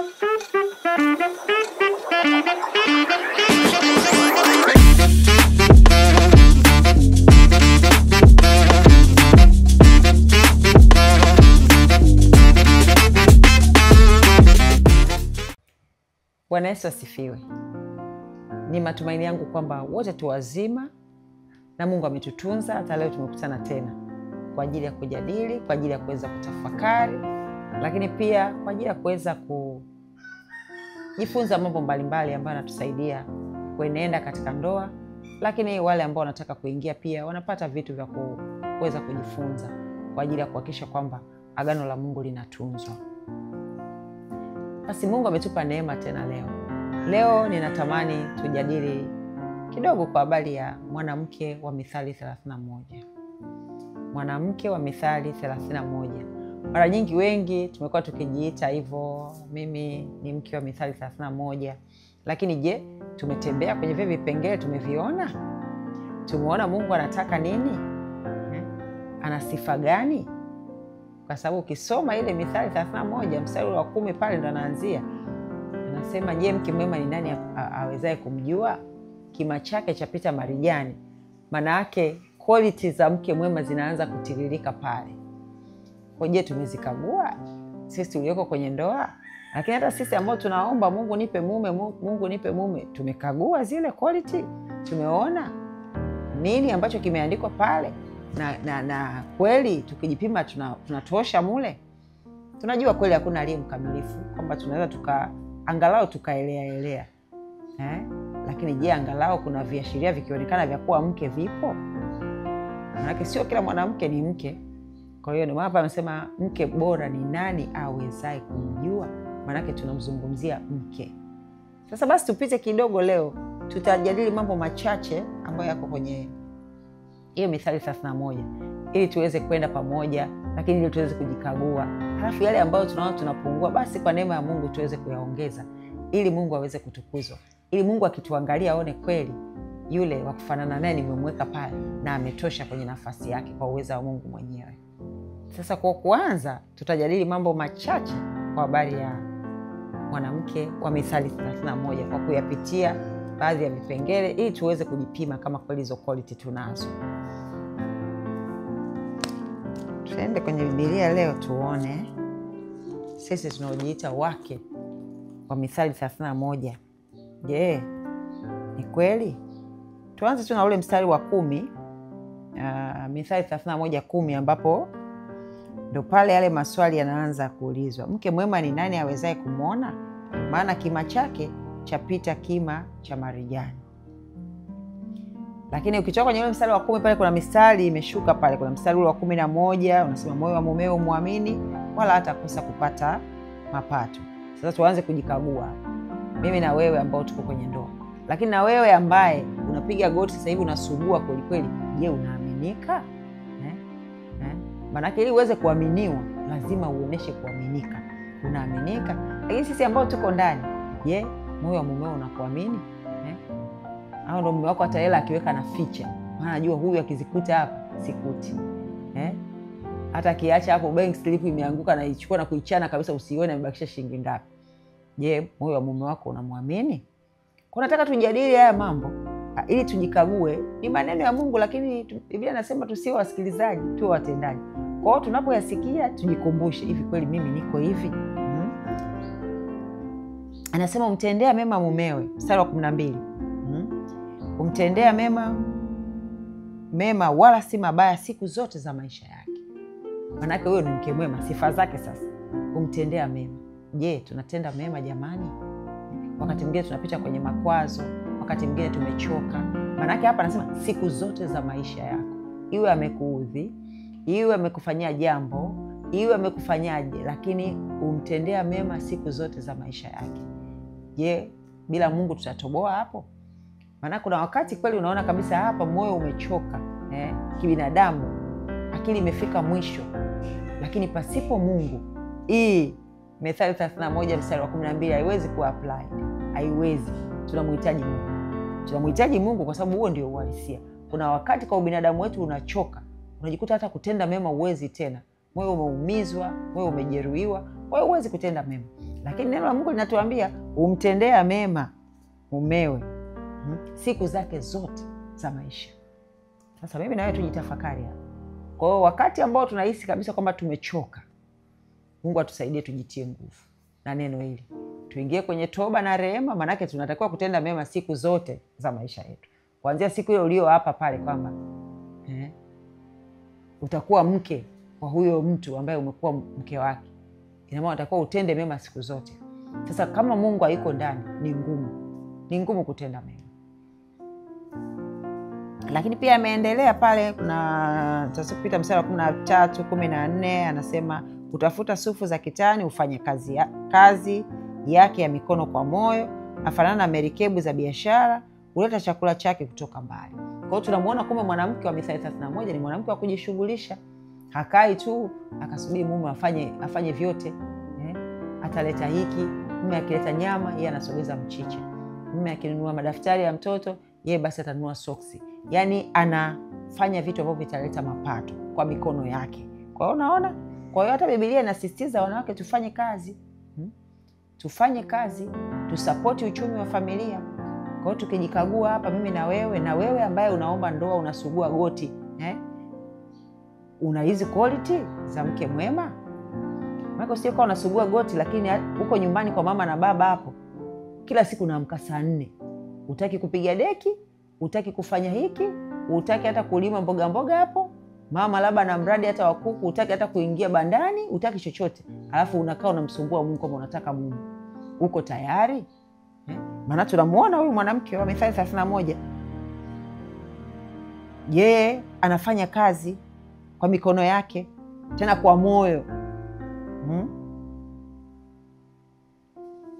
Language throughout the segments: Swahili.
Bwana Yesu asifiwe. Ni matumaini yangu kwamba wote tu wazima na Mungu ametutunza hata leo tumekutana tena kwa ajili ya kujadili, kwa ajili ya kuweza kutafakari, lakini pia kwa ajili ya kuweza kujifunza mambo mbalimbali ambayo yanatusaidia kuenenda katika ndoa, lakini wale ambao wanataka kuingia pia wanapata vitu vya kuweza kujifunza kwa ajili ya kuhakikisha kwamba agano la Mungu linatunzwa. Basi Mungu ametupa neema tena leo. Leo ninatamani tujadili kidogo kwa habari ya mwanamke wa Mithali 31. Mwanamke wa Mithali 31. Mara nyingi wengi tumekuwa tukijiita hivyo, mimi ni mke wa Mithali 31. Lakini je, tumetembea kwenye vile vipengele, tumeviona? Tumeona Mungu anataka nini? Ana sifa gani? Kwa sababu ukisoma ile Mithali 31 mstari wa 10 pale ndo anaanzia. Anasema, je, mke mwema ni nani awezaye kumjua? Kima chake chapita marijani. Maana yake quality za mke mwema zinaanza kutiririka pale. Kwa je, tumezikagua sisi tulioko kwenye ndoa? Lakini hata sisi ambao tunaomba Mungu nipe mume, Mungu nipe mume, tumekagua zile quality? Tumeona nini ambacho kimeandikwa pale? Na kweli tukijipima tunatosha mule? Tunajua kweli hakuna aliye mkamilifu, kwamba tunaweza angalau tukaelea. Lakini je, angalau kuna viashiria vikionekana vya kuwa mke vipo? Maana sio kila mwanamke ni mke. Kwa hiyo ndio hapa amesema mke bora ni nani awezaye kumjua? Maana tunamzungumzia mke. Sasa basi tupite kidogo leo, tutajadili mambo machache ambayo yako kwenye hiyo Mithali 31 ili tuweze kwenda pamoja, lakini ili tuweze kujikagua. Halafu yale ambayo tunaona tunapungua, basi kwa neema ya Mungu tuweze kuyaongeza ili Mungu aweze kutukuzwa. Ili Mungu akituangalia aone kweli yule wa kufanana naye nimemweka pale na ametosha kwenye nafasi yake kwa uwezo wa Mungu mwenyewe. Sasa kwa kuanza tutajadili mambo machache kwa habari ya mwanamke wa Mithali 31 kwa kuyapitia baadhi ya vipengele ili tuweze kujipima kama kweli hizo quality tunazo. Tuende kwenye Biblia leo tuone sisi tunaojiita wake wa Mithali 31. Je, ni kweli? Tuanze tu na ule mstari wa 10, Mithali 31:10 ambapo ndo pale yale maswali yanaanza kuulizwa. Mke mwema ni nani awezaye kumwona? Maana kima chake chapita kima cha marijani. Lakini ukitoka kwenye ule mstari wa 10 pale kuna mistari imeshuka pale. Kuna mstari ule wa 11 unasema moyo wa mumeo muamini wala hata kosa kupata mapato. Sasa tuanze kujikagua. Mimi na wewe ambao tuko kwenye ndoa. Lakini na wewe ambaye unapiga goti sasa hivi unasugua kweli kweli, je, unaaminika? Maana ili uweze kuaminiwa lazima uoneshe kuaminika. Unaaminika? Lakini sisi ambao tuko ndani, je, moyo wa mumeo unakuamini? Au ndo mume wako hata hela akiweka na ficha, maana anajua huyu akizikuta hapa sikuti. Hata kiacha hapo bank slip imeanguka na ichukua na kuichana kabisa usione amebakisha shilingi ngapi. Je, moyo wa mume wako unamwamini? Kwa nataka tujadili haya mambo ili tujikague. Ni maneno ya Mungu, lakini Biblia inasema tusiwe wasikilizaji, tuwe watendaji. Kwa hiyo tunapoyasikia tujikumbushe, hivi kweli mimi niko hivi? Anasema umtendea mema mumewe, mstari wa 12. Umtendea mema wala si mabaya siku zote za maisha yake. Maana yake huyo ni mke mwema, sifa zake sasa. Umtendea mema. Je, tunatenda mema jamani? Wakati mwingine tunapita kwenye makwazo, wakati mwingine tumechoka. Maana yake hapa anasema siku zote za maisha yako. Iwe amekuudhi, iwe amekufanyia jambo, iwe amekufanyaje, lakini umtendea mema siku zote za maisha yake. Je, bila Mungu tutatoboa hapo? Maana kuna wakati kweli unaona kabisa hapa moyo umechoka, kibinadamu, akili imefika mwisho. Lakini pasipo Mungu, hii Mithali 31 mstari wa 12 haiwezi kuwa applied. Haiwezi. Tunamhitaji Mungu. Tunamhitaji Mungu kwa sababu huo ndio uhalisia. Kuna wakati kwa ubinadamu wetu unachoka. Unajikuta hata kutenda mema uwezi tena. Moyo umeumizwa, moyo umejeruhiwa, moyo uwezi kutenda mema. Lakini neno la Mungu linatuambia umtendea mema mumewe siku zake zote za maisha. Sasa mimi na wewe tujitafakari hapa. Kwa hiyo wakati ambao tunahisi kabisa kwamba tumechoka, Mungu atusaidie tujitie nguvu na neno hili. Tuingie kwenye toba na rehema, manake tunatakiwa kutenda mema siku zote za maisha yetu. Kuanzia siku ile ulio hapa pale kwamba utakuwa mke wa huyo mtu ambaye umekuwa mke wake. Ina maana unatakiwa utende mema siku zote. Sasa kama Mungu hayuko ndani, ni ngumu kutenda mema. Lakini pia ameendelea pale, kuna tutasipita mstari wa 13-14, anasema utafuta sufu za kitani ufanye kazi yake ya mikono kwa moyo, afanana na merikebu za biashara, uleta chakula chake kutoka mbali. Kwa hiyo tunamuona kumbe mwanamke wa Mithali 31 ni mwanamke wa kujishughulisha. Hakai tu akasubiri mume afanye vyote. Ataleta hiki, mume akileta nyama, yeye anasogeza mchicha. Mume akinunua madaftari ya mtoto, yeye basi atanunua soksi. Yaani anafanya vitu ambavyo vitaleta mapato kwa mikono yake. Kwa hiyo unaona? Kwa hiyo hata Biblia inasisitiza wanawake tufanye kazi. Tufanye kazi, tusapoti uchumi wa familia. Kwa hiyo tukijikagua hapa, mimi na wewe ambaye unaomba ndoa, unasugua goti, una hizi quality za mke mwema? Maana sio kwa unasugua goti lakini uko nyumbani kwa mama na baba hapo, kila siku unaamka saa 4. Utaki kupiga deki, utaki kufanya hiki, utaki hata kulima mboga hapo. Mama labda na mradi hata wa kuku, utaki hata kuingia bandani, utaki chochote. Alafu unakaa unamsumbua Mungu kama unataka Mungu. Uko tayari? Maana tunamuona huyu mwanamke wa Mithali 31. Yeye anafanya kazi kwa mikono yake, tena kwa moyo.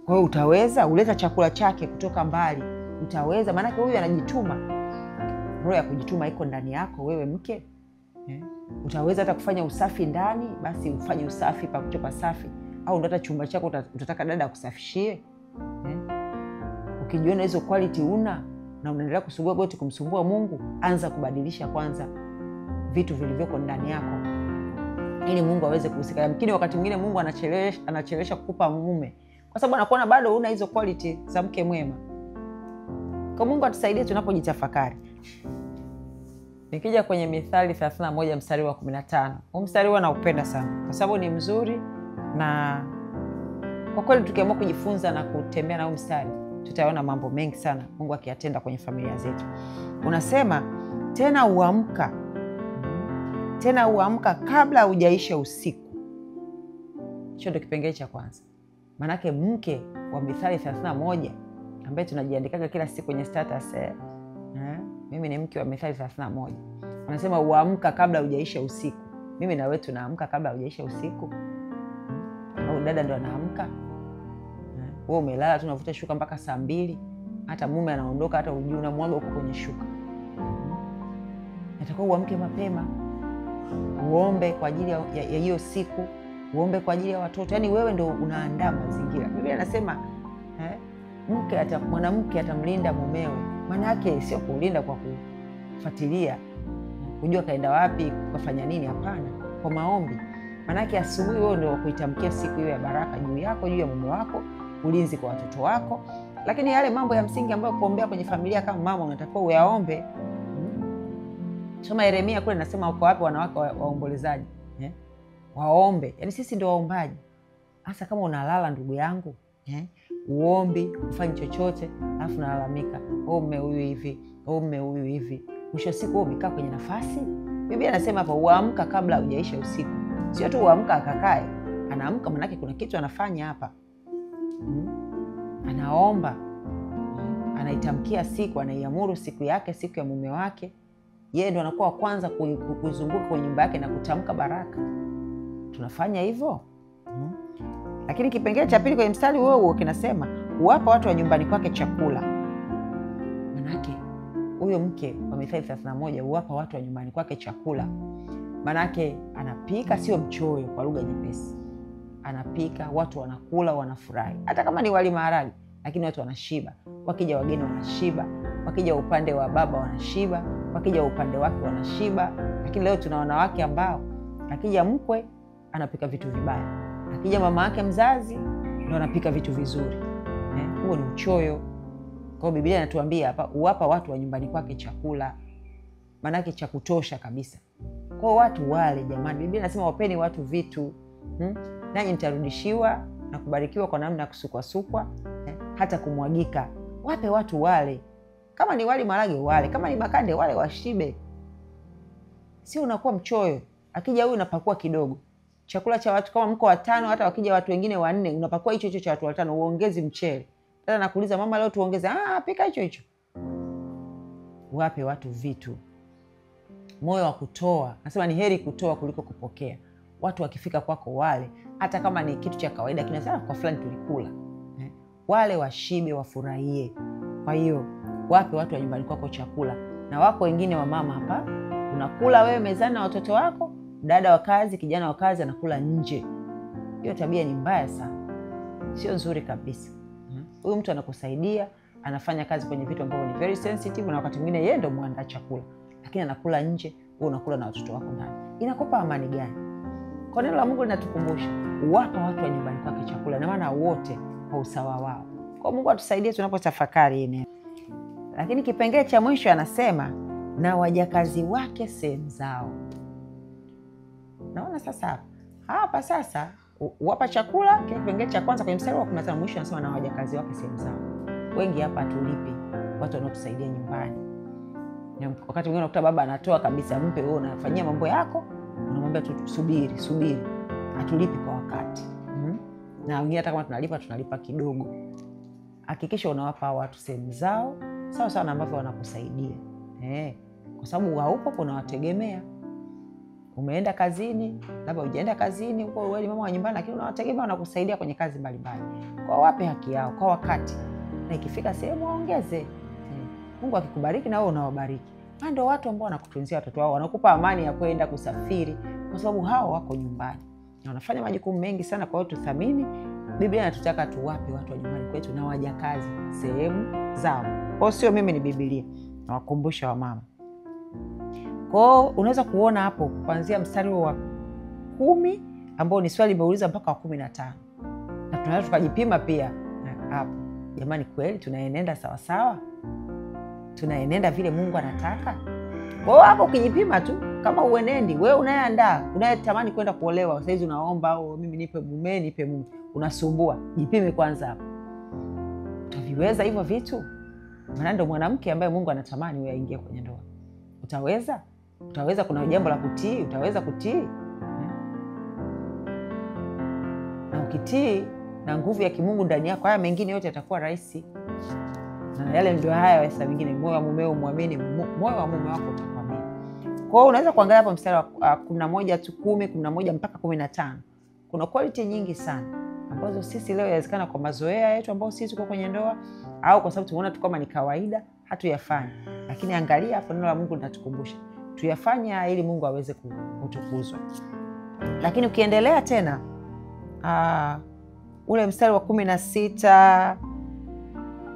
Kwa hiyo utaweza uleta chakula chake kutoka mbali. Utaweza, maana huyu anajituma. Roho ya kujituma iko ndani yako wewe mke. Utaweza hata kufanya usafi ndani, basi ufanye usafi pa safi. Au ndio hata chumba chako utataka dada akusafishie. Ukijiona hizo quality na unaendelea kusugua goti kumsumbua Mungu, anza kubadilisha kwanza vitu vilivyoko ndani yako ili Mungu aweze kuhusika. Yamkini wakati mwingine Mungu anachelewesha kukupa mume kwa sababu anakuona bado una hizo quality za mke mwema. Kwa Mungu atusaidie tunapojitafakari. Nikija kwenye Mithali 31 mstari wa 15. Huu mstari huwa naupenda sana kwa sababu ni mzuri, na kwa kweli tukiamua kujifunza na kutembea na huu mstari tutaona mambo mengi sana Mungu akiyatenda kwenye familia zetu. Unasema tena uamka kabla hujaisha usiku. Hicho ndio kipengele cha kwanza. Manake mke wa Mithali 31 ambaye tunajiandikaga kila siku kwenye status, mimi ni mke wa Mithali 31. Anasema uamka kabla hujaisha usiku. Mimi na wewe tunaamka kabla hujaisha usiku? Au dada ndo anaamka? Wewe umelala tu unavuta shuka mpaka saa 2, hata mume anaondoka hata ujui unamwaga huko kwenye shuka. Nataka uamke mapema. Uombe kwa ajili ya hiyo siku, uombe kwa ajili ya watoto. Yaani wewe ndo unaandaa mazingira. Biblia inasema mwanamke atamlinda mumewe. Maana yake sio kulinda kwa kufuatilia kujua kaenda wapi, kufanya nini, hapana. Kwa maombi. Maana yake asubuhi wewe ndio kuitamkia siku hiyo ya baraka juu yako, juu ya mume wako, ulinzi kwa watoto wako. Lakini yale mambo ya msingi ambayo kuombea kwenye familia kama mama unatakiwa uyaombe. Soma Yeremia kule nasema uko wapi wanawake waombolezaji? Waombe. Yaani sisi ndio waombaji. Hasa kama unalala ndugu yangu, uombi, ufanye chochote, alafu nalalamika, mume huyu hivi, mume huyu hivi. Mwisho siku wewe umekaa kwenye nafasi. Biblia inasema hapa uamka kabla hujaisha usiku. Sio tu uamka akakae. Anaamka manake kuna kitu anafanya hapa. Anaomba. Anaitamkia siku, anaiamuru siku yake, siku ya mume wake. Yeye ndo anakuwa wa kwanza kuzunguka kwenye nyumba yake na kutamka baraka. Tunafanya hivyo? Lakini kipengele cha pili kwenye mstari huo kinasema huwapa watu wa nyumbani kwake chakula. Manake huyo mke wa Mithali 31 huwapa watu wa nyumbani kwake chakula. Manake anapika, sio mchoyo kwa lugha nyepesi. Anapika, watu wanakula, wanafurahi. Hata kama ni wali maharage, lakini watu wanashiba. Wakija wageni wanashiba, wakija upande wa baba wanashiba, wakija upande wake wanashiba. Lakini leo tuna wanawake ambao akija mkwe anapika vitu vibaya. Akija mama yake mzazi ndio anapika vitu vizuri. Huo ni uchoyo. Kwa hiyo Biblia inatuambia hapa, uwapa watu wa nyumbani kwake chakula, manake cha kutosha kabisa. Kwa hiyo watu wale jamani, Biblia inasema wapeni watu vitu, nanyi mtarudishiwa na kubarikiwa kwa namna ya kusukwa hata kumwagika. Wape watu wale. Kama ni wali marage wale, kama ni makande wale washibe. Sio unakuwa mchoyo. Akija huyu unapakua kidogo. Chakula cha watu kama mko 5, hata wakija watu wengine 4, unapakua hicho cha watu 5, uongezi mchele. Tena nakuuliza mama leo tuongeze, pika hicho. Wape watu vitu. Moyo wa kutoa. Nasema ni heri kutoa kuliko kupokea. Watu wakifika kwako wale, hata kama ni kitu cha kawaida kinasema kwa fulani tulikula. Wale washibe, wafurahie. Kwa hiyo wape watu wa nyumbani kwako chakula. Na wako wengine wa mama hapa, unakula wewe mezani na watoto wako, dada wa kazi, kijana wa kazi anakula nje. Hiyo tabia ni mbaya sana. Sio nzuri kabisa. Huyu mtu anakusaidia, anafanya kazi kwenye vitu ambavyo ni very sensitive, na wakati mwingine yeye ndio muandaa chakula, lakini anakula nje, wewe unakula na watoto wako ndani. Inakupa amani gani? Kwa neno la Mungu linatukumbusha, uwapa watu wa nyumbani kwake chakula, na maana wote kwa usawa wao. Kwa Mungu atusaidie tunapotafakari neno. Lakini kipengele cha mwisho anasema na wajakazi wake sehemu zao. Naona sasa hapa sasa uwapa chakula, kipengele cha kwanza kwenye mstari wa 15, mwisho anasema na wajakazi wake sehemu zao. Wengi hapa tulipi watu wanaotusaidia nyumbani. Na wakati mwingine unakuta baba anatoa kabisa, mpe wewe, unafanyia mambo yako, unamwambia tu subiri, atulipi kwa wakati. Na wengine hata kama tunalipa kidogo. Hakikisha unawapa watu sehemu zao sawa sawa na ambavyo wanakusaidia. Kwa sababu haupo unawategemea. Umeenda kazini, labda hujaenda kazini, uko wewe mama wa nyumbani, lakini unawategemea wanakusaidia kwenye kazi mbalimbali. Kwa wape haki yao kwa wakati. Na ikifika sehemu waongeze. Mungu akikubariki na wewe unawabariki. Ndio watu ambao wanakutunzia watoto wao, wanakupa amani ya kwenda kusafiri kwa sababu hao wako nyumbani. Na wanafanya majukumu mengi sana, kwa hiyo tuthamini. Biblia inatutaka tuwape watu wa nyumbani kwetu na wajakazi sehemu zao. Kwa sio mimi ni Biblia. Na wakumbusha wa mama. Kwa unaweza kuona hapo kuanzia mstari wa 10 ambao ni swali limeuliza mpaka wa 15. Na tunaweza tukajipima pia hapo. Jamani, kweli tunaenenda sawa sawa? Tunaenenda vile Mungu anataka? Kwa hapo ukijipima tu, kama uenendi, wewe unayeandaa, unayetamani kwenda kuolewa, sasa hizi unaomba mimi nipe mume, nipe mume, unasumbua, jipime kwanza hapo. Utaviweza hivyo vitu? Maana ndio mwanamke ambaye Mungu anatamani wewe aingie kwenye ndoa. Utaweza? Utaweza? Kuna jambo la kutii, utaweza kutii? Na ukitii na nguvu ya kimungu ndani yako, haya mengine yote yatakuwa rahisi. Na yale ndio haya wasa mengine, moyo wa mumeo muamini, moyo wa mume wako utakuamini. Kwa hiyo unaweza kuangalia hapo mstari wa 11 tu 10, 11 mpaka 15. Kuna quality nyingi sana ambazo sisi leo inawezekana kwa mazoea yetu ambao sisi tuko kwenye ndoa, au kwa sababu tunaona tu kama ni kawaida hatuyafanya. Lakini angalia hapo neno la Mungu linatukumbusha tuyafanya ili Mungu aweze kutukuzwa. Lakini ukiendelea tena ule mstari wa 16,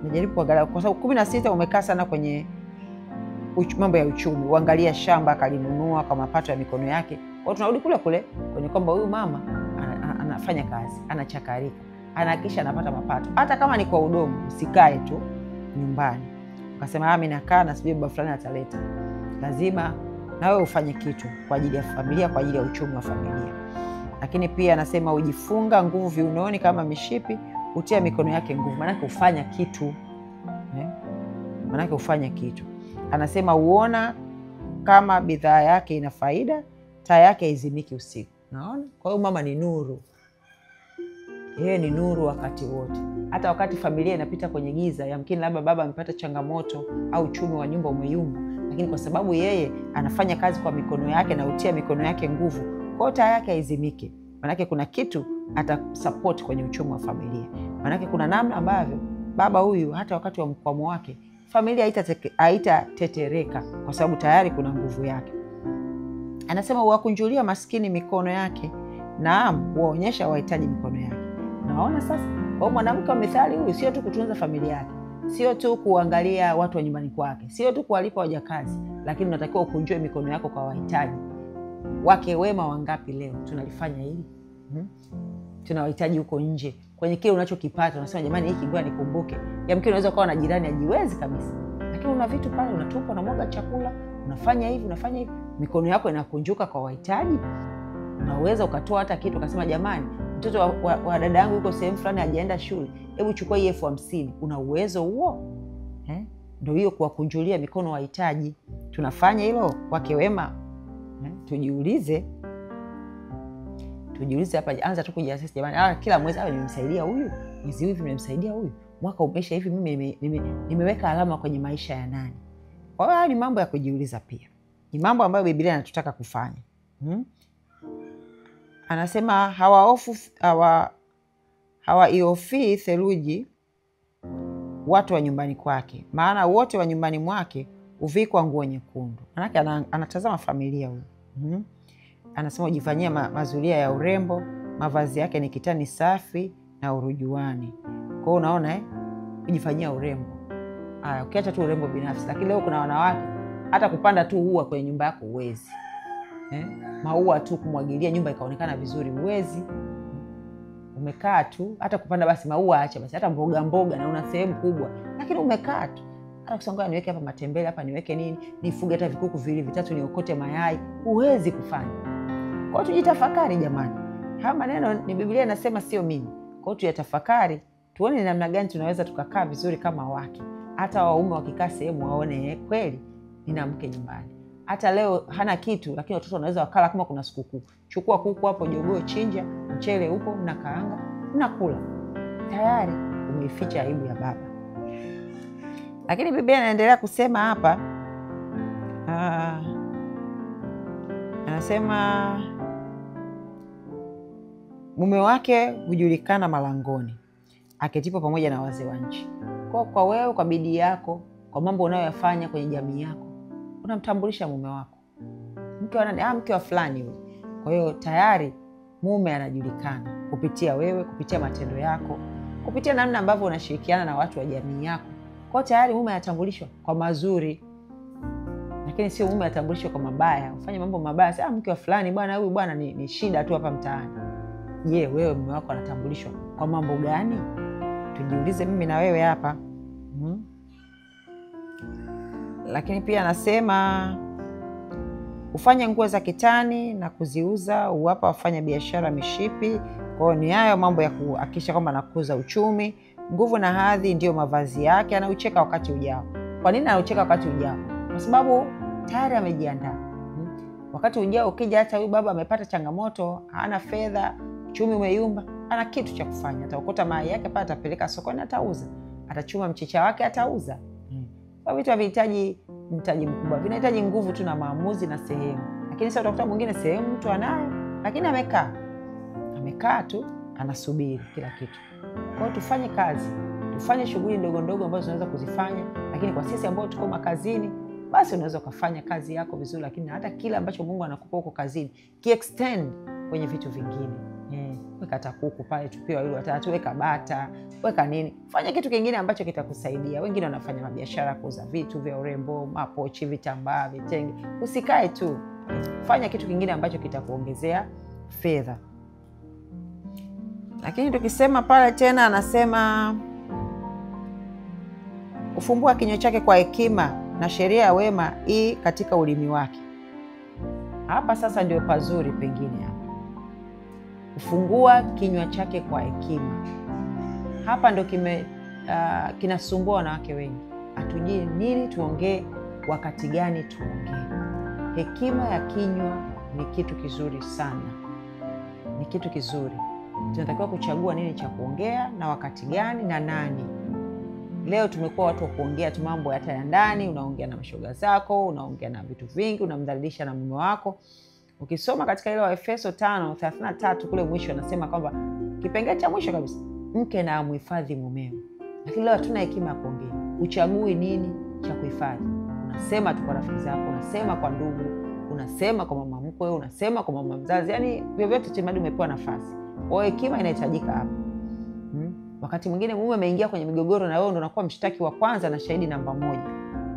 najaribu kuangalia kwa sababu 16 umekaa sana kwenye mambo ya uchumi. Uangalia shamba akalinunua kwa mapato ya mikono yake. Kwa tunarudi kule kwenye kwamba huyu mama anafanya kazi, anachakarika, anahakisha anapata mapato. Hata kama ni kwa udongo, usikae tu nyumbani ukasema mimi nakaa na sijui baba fulani ataleta. Lazima na wewe ufanye kitu kwa ajili ya familia, kwa ajili ya uchumi wa familia. Lakini pia anasema ujifunga nguvu viunoni kama mishipi, utia mikono yake nguvu. Maana ufanya kitu. Maana ufanya kitu. Anasema uona kama bidhaa yake ina faida, taa yake haizimiki usiku. Naona? Kwa hiyo mama ni nuru. Yeye ni nuru wakati wote. Hata wakati familia inapita kwenye giza, yamkini labda baba amepata changamoto au uchumi wa nyumba umeyumba, lakini kwa sababu yeye anafanya kazi kwa mikono yake na utia mikono yake nguvu, kwa taa yake haizimiki. Maana kuna kitu ata support kwenye uchumi wa familia. Maana kuna namna ambavyo baba huyu hata wakati wa mkwamo wake familia haitatetereka kwa sababu tayari kuna nguvu yake. Anasema huwakunjulia maskini mikono yake, naam huwaonyesha wahitaji mikono yake. Unaona sasa? Kwa mwanamke wa mithali huyu sio tu kutunza familia yake, sio tu kuangalia watu wa nyumbani kwake, sio tu kuwalipa wajakazi, lakini unatakiwa ukunjue mikono yako kwa wahitaji. Wake wema wangapi leo tunalifanya hili? tunawahitaji huko nje kwenye kile unachokipata. Unasema jamani, hiki ngoja nikumbuke. Yamkini unaweza kuwa na jirani ajiwezi kabisa, lakini una vitu pale, unatupa, unamwaga chakula, unafanya hivi, unafanya hivi, mikono yako inakunjuka kwa wahitaji. Unaweza ukatoa hata kitu ukasema jamani, mtoto wa dada yangu yuko sehemu fulani hajaenda shule, hebu chukua hii 50,000. Una uwezo huo? Ndio hiyo kuwakunjulia mikono wahitaji. Tunafanya hilo kwake wema? Tujiulize hapa, anza tu kujiasesi jamani, kila mwezi nimemsaidia huyu, mwezi hivi nimemsaidia huyu, mwaka umeisha hivi, mimi nimeweka alama kwenye maisha ya nani? Kwa hiyo ni mambo ya kujiuliza pia. Ni mambo ambayo Biblia inatutaka kufanya. Anasema hawaiofii theluji watu wa nyumbani kwake, maana wote wa nyumbani mwake huvikwa nguo nyekundu. Manake anatazama familia huyu. Anasema ujifanyia mazulia ya urembo, mavazi yake ni kitani safi na urujuani. Kwa hiyo unaona ujifanyia urembo. Ukiacha tu urembo binafsi, lakini leo kuna wanawake hata kupanda tu ua kwenye nyumba yako uwezi. Maua tu kumwagilia nyumba ikaonekana vizuri uwezi. Umekaa tu, hata kupanda basi maua acha basi, hata mboga na una sehemu kubwa, lakini umekaa tu. Hata kusonga niweke hapa matembele, hapa niweke nini, nifuge hata vikuku viwili vitatu, niokote mayai, uwezi kufanya. Kwa hiyo tujitafakari jamani. Haya maneno ni Biblia inasema, sio mimi. Kwa hiyo tuyatafakari, tuone ni namna gani tunaweza tukakaa vizuri kama wake. Hata waume wakikaa sehemu waone kweli nina mke nyumbani. Hata leo hana kitu, lakini watoto wanaweza wakala kama kuna sikukuu. Chukua kuku hapo, jogoo chinja, mchele upo, mnakaanga, mnakula. Tayari umeificha aibu ya baba. Lakini Biblia inaendelea kusema hapa, anasema mume wake hujulikana malangoni, aketipo pamoja na wazee wa nchi. Kwa wewe, kwa bidii yako, kwa mambo unayoyafanya kwenye jamii yako, unamtambulisha mume wako. Mke wa nani? Mke wa fulani huyu. Kwa hiyo tayari mume anajulikana kupitia wewe, kupitia matendo yako, kupitia namna ambavyo unashirikiana na watu wa jamii yako. Kwa hiyo tayari mume anatambulishwa kwa mazuri. Lakini sio mume anatambulishwa kwa mabaya. Ufanye mambo mabaya, mke wa fulani bwana, huyu bwana ni shida tu hapa mtaani. Je, wewe mume wako anatambulishwa kwa mambo gani? Tujiulize mimi na wewe hapa. Lakini pia anasema ufanye nguo za kitani na kuziuza, uwapa wafanya biashara mishipi. Kwa hiyo ni hayo mambo ya kuhakikisha kwamba anakuza uchumi. Nguvu na hadhi ndio mavazi yake, anaucheka wakati ujao. Kwa nini anaucheka wakati ujao? Kwa sababu tayari amejiandaa. Wakati ujao ukija, hata huyu baba amepata changamoto, hana fedha, uchumi umeyumba, ana kitu cha kufanya. Ataokota mayai yake pale, atapeleka sokoni, atauza. Atachuma mchicha wake, atauza. Kwa vitu havihitaji mtaji mkubwa, vinahitaji nguvu tu na maamuzi na sehemu. Lakini sasa utakuta mwingine sehemu mtu anayo, lakini amekaa tu anasubiri kila kitu. Kwa hiyo tufanye kazi, tufanye shughuli ndogo ndogo ambazo tunaweza kuzifanya. Lakini kwa sisi ambao tuko makazini, basi unaweza ukafanya kazi yako vizuri, lakini hata kile ambacho Mungu anakupa huko kazini kiextend kwenye vitu vingine. Weka hata kuku pale, tupia wawili watatu, weka bata, weka nini, fanya kitu kingine ambacho kitakusaidia. Wengine wanafanya mabiashara, kuuza vitu vya urembo, mapochi, vitambaa, vitenge. Usikae tu, fanya kitu kingine ambacho kitakuongezea fedha. Lakini tukisema pale tena, anasema ufumbua kinywa chake kwa hekima, na sheria ya wema katika ulimi wake. Hapa sasa ndio pazuri pengine hapa. Ufungua kinywa chake kwa hekima. Hapa ndio kinasumbua wanawake wengi. Hatujui nini tuongee, wakati gani tuongee. Hekima ya kinywa ni kitu kizuri sana. Ni kitu kizuri. Tunatakiwa kuchagua nini cha kuongea na wakati gani na nani. Leo tumekuwa watu wa kuongea tu mambo hata ya ndani, unaongea na mashoga zako, unaongea na vitu vingi, unamdhalilisha na mume wako. Ukisoma katika ile Waefeso 5:33 kule mwisho anasema kwamba kipengele cha mwisho kabisa, mke na amhifadhi mumeo. Lakini leo hatuna hekima ya kuongea. Uchagui nini cha kuhifadhi. Unasema tu kwa rafiki zako, unasema kwa ndugu, unasema kwa mama mkwe, unasema kwa mama mzazi, yani vyovyote chemadi umepewa nafasi. Kwa hiyo hekima inahitajika hapa. Wakati mwingine mume ameingia kwenye migogoro na wewe ndio unakuwa mshtaki wa kwanza na shahidi namba 1.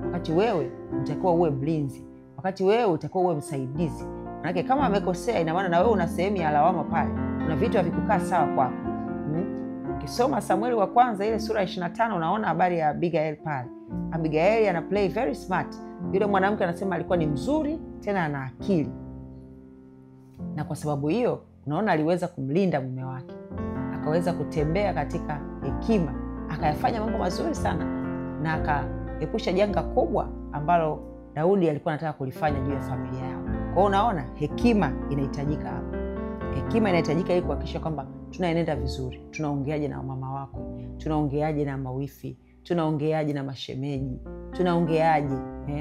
Wakati wewe utakuwa uwe mlinzi. Wakati wewe utakuwa uwe msaidizi. Maana kama amekosea, ina maana na wewe una sehemu ya lawama pale. Kuna vitu havikukaa sawa kwako. Ukisoma Samueli wa kwanza ile sura 25 unaona habari ya Abigail pale. Abigail ana play very smart. Yule mwanamke anasema alikuwa ni mzuri tena ana akili. Na kwa sababu hiyo unaona aliweza kumlinda mume wake. Akaweza kutembea katika hekima, akayafanya mambo mazuri sana na akaepusha janga kubwa ambalo Daudi alikuwa anataka kulifanya juu ya familia yao. Kwa hiyo unaona hekima inahitajika hapa. Hekima inahitajika ili kuhakikisha kwamba tunaenenda vizuri. Tunaongeaje na mama wako? Tunaongeaje na mawifi? Tunaongeaje na mashemeji? Tunaongeaje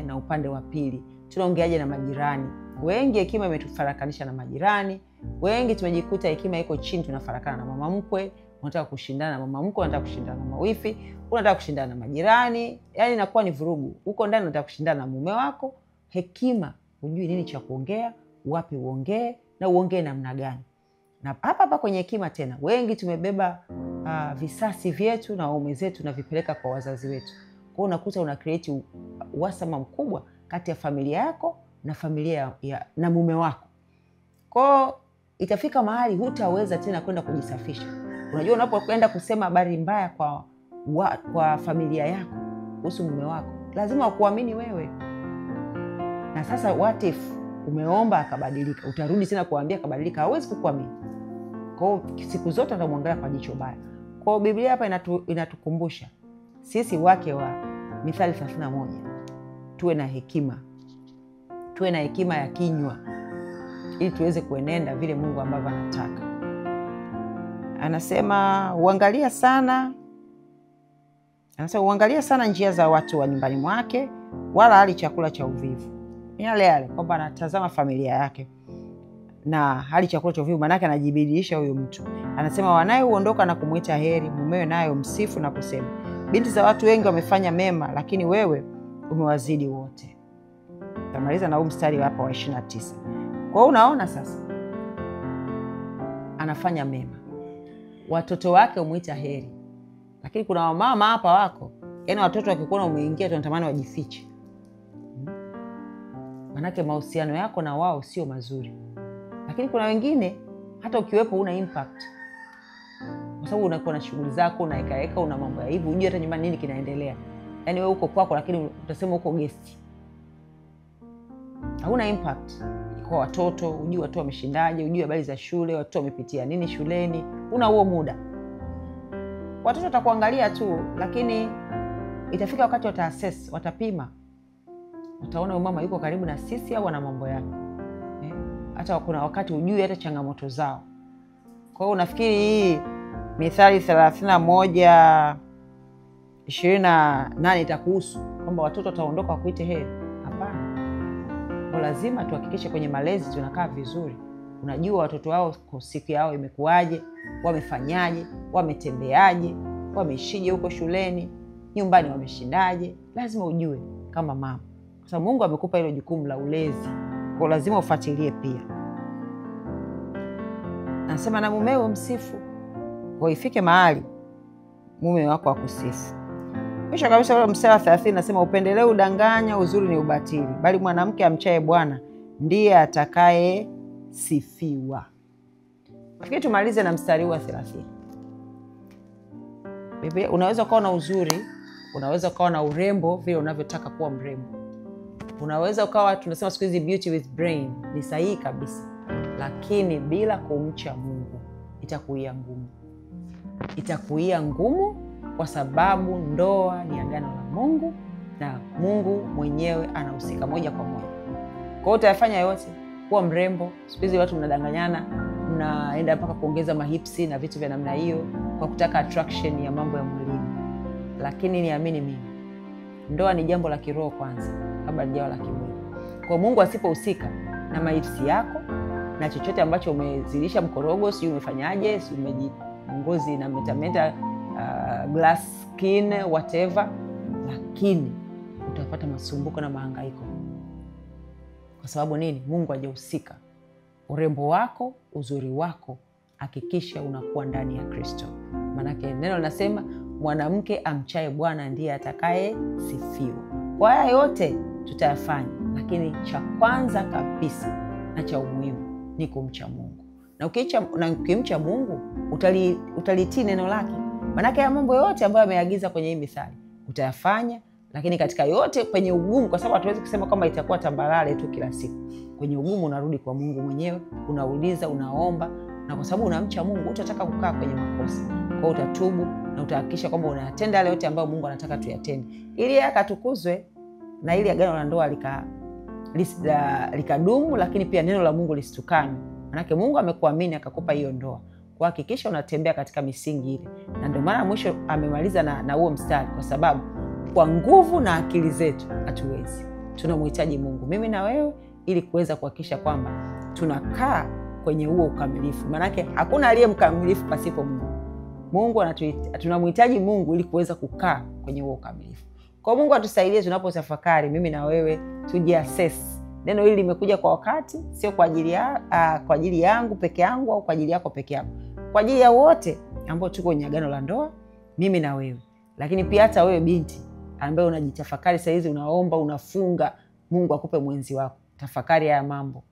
na upande wa pili? Tunaongeaje na majirani? Wengi hekima imetufarakanisha na majirani. Wengi tumejikuta hekima iko chini, tunafarakana na mama mkwe, unataka kushindana na mama mkwe, unataka kushindana na mawifi, unataka kushindana na majirani. Yaani inakuwa ni vurugu. Huko ndani unataka kushindana na mume wako. Hekima, ujui nini cha kuongea, wapi uongee na uongee namna gani. Na hapa kwenye hekima tena, wengi tumebeba visasi vyetu na waume zetu na vipeleka kwa wazazi wetu. Kwa hiyo unakuta una create uhasama mkubwa kati ya familia yako na familia na mume wako. Kwa hiyo itafika mahali hutaweza tena kwenda kujisafisha. Unajua unapokwenda kusema habari mbaya kwa familia yako kuhusu mume wako, lazima wakuamini wewe. Na sasa what if umeomba akabadilika? Utarudi tena kuambia akabadilika? Hawezi kukuamini. Kwa hiyo siku zote utamwangalia kwa jicho baya. Kwa hiyo Biblia hapa inatukumbusha sisi wake wa Mithali 31 tuwe na hekima. Tuwe na hekima ya kinywa ili tuweze kuenenda vile Mungu ambavyo anataka. Anasema uangalia sana njia za watu wa nyumbani mwake, wala hali chakula cha uvivu. Yale kwamba anatazama familia yake na hali chakula cha uvivu, manake anajibidiisha huyo mtu. Anasema wanaye huondoka na kumuita heri, mumewe nayo msifu na kusema, binti za watu wengi wamefanya mema, lakini wewe umewazidi wote. Tamaliza na huu mstari hapa wa 29. Kwa hiyo unaona sasa anafanya mema, watoto wake umuita heri. Lakini kuna wamama hapa wako, yaani watoto wakikuona umeingia tunatamani wajifiche. Manake mahusiano yako na wao sio mazuri. Lakini kuna wengine hata ukiwepo una impact. Kwa sababu unakuwa na shughuli zako, unaikaeka, una mambo ya hivi, hujui hata nyumbani nini kinaendelea. Yaani wewe uko kwako lakini utasema uko guest. Hauna impact kwa watoto, hujui watoto wameshindaje, hujui habari za shule, watoto wamepitia nini shuleni, una huo muda. Watoto watakuangalia tu, lakini itafika wakati wataassess, watapima. Utaona huyu mama yuko karibu na sisi au ana mambo yake. Hata kuna wakati hujui hata changamoto zao. Kwa hiyo unafikiri hii Mithali 31:28 itakuhusu kwamba watoto wataondoka wakuite heri? Hapana. Kwa lazima tuhakikishe kwenye malezi tunakaa vizuri. Unajua watoto wao siku yao imekuaje, wamefanyaje, wametembeaje, wameshije huko shuleni, nyumbani wameshindaje. Lazima ujue kama mama. Kwa sababu Mungu amekupa hilo jukumu la ulezi. Kwa lazima ufuatilie pia. Anasema na mumeo msifu. Kwa ifike mahali mume wako akusifu. Kisha kabisa ule mstari wa 30 nasema upendeleo udanganya, uzuri ni ubatili, bali mwanamke amchaye Bwana ndiye atakaye sifiwa. Nafikiri tumalize na mstari wa 30. Biblia, unaweza kuwa na uzuri, unaweza kuwa na urembo vile unavyotaka kuwa mrembo. Unaweza ukawa tunasema siku hizi beauty with brain, ni sahihi kabisa. Lakini bila kumcha Mungu itakuia ngumu. Itakuia ngumu kwa sababu ndoa ni agano la Mungu na Mungu mwenyewe anahusika moja kwa moja. Kwa hiyo utafanya yote kuwa mrembo. Siku hizi watu mnadanganyana, mnaenda mpaka kuongeza mahipsi na vitu vya namna hiyo kwa kutaka attraction ya mambo ya mwilini. Lakini niamini mimi, ndoa ni jambo la kiroho kwanza kabla ya jambo la kimwili. Kwa Mungu asipohusika na mahipsi yako na chochote ambacho umezilisha mkorogo, si umefanyaje, si umejingozi na metameta glass skin whatever, lakini utapata masumbuko na mahangaiko. Kwa sababu nini? Mungu hajahusika. Urembo wako, uzuri wako, hakikisha unakuwa ndani ya Kristo. Maana neno linasema mwanamke amchaye Bwana ndiye atakaye sifiwa. Kwa haya yote tutayafanya, lakini cha kwanza kabisa na cha umuhimu ni kumcha Mungu. Na ukimcha Mungu utalitii neno lake. Maana ya mambo yote ambayo ameagiza kwenye hii mithali utayafanya, lakini katika yote penye ugumu, kwa sababu hatuwezi kusema kwamba itakuwa tambarare tu kila siku. Kwenye ugumu unarudi kwa Mungu mwenyewe, unauliza, unaomba, na kwa sababu unamcha Mungu utataka kukaa kwenye makosa. Kwa utatubu na utahakikisha kwamba unayatenda yale yote ambayo Mungu anataka tuyatende, ili yeye akatukuzwe na ili agano la ndoa likadumu, lakini pia neno la Mungu lisitukane. Manake Mungu amekuamini akakupa hiyo ndoa. Kwa hakikisha unatembea katika misingi ile. Na ndio maana mwisho amemaliza na huo mstari, kwa sababu kwa nguvu na akili zetu hatuwezi. Tunamhitaji Mungu, mimi na wewe, ili kuweza kuhakikisha kwamba tunakaa kwenye huo ukamilifu. Manake hakuna aliye mkamilifu pasipo Mungu. Mungu tunamhitaji Mungu ili kuweza kukaa kwenye huo ukamilifu. Kwa Mungu atusaidie tunapotafakari, mimi na wewe tujiassess. Neno hili limekuja kwa wakati, sio kwa ajili yangu peke yangu au kwa ajili yako peke yako. Kwa ajili ya wote ambao tuko kwenye agano la ndoa, mimi na wewe. Lakini pia hata wewe binti ambaye unajitafakari saa hizi, unaomba, unafunga, Mungu akupe mwenzi wako. Tafakari haya mambo.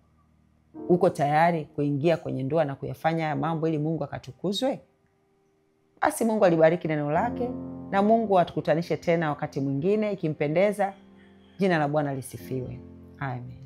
Uko tayari kuingia kwenye ndoa na kuyafanya haya mambo ili Mungu akatukuzwe? Basi Mungu alibariki neno lake, na Mungu atukutanishe tena wakati mwingine ikimpendeza. Jina la Bwana lisifiwe. Amen.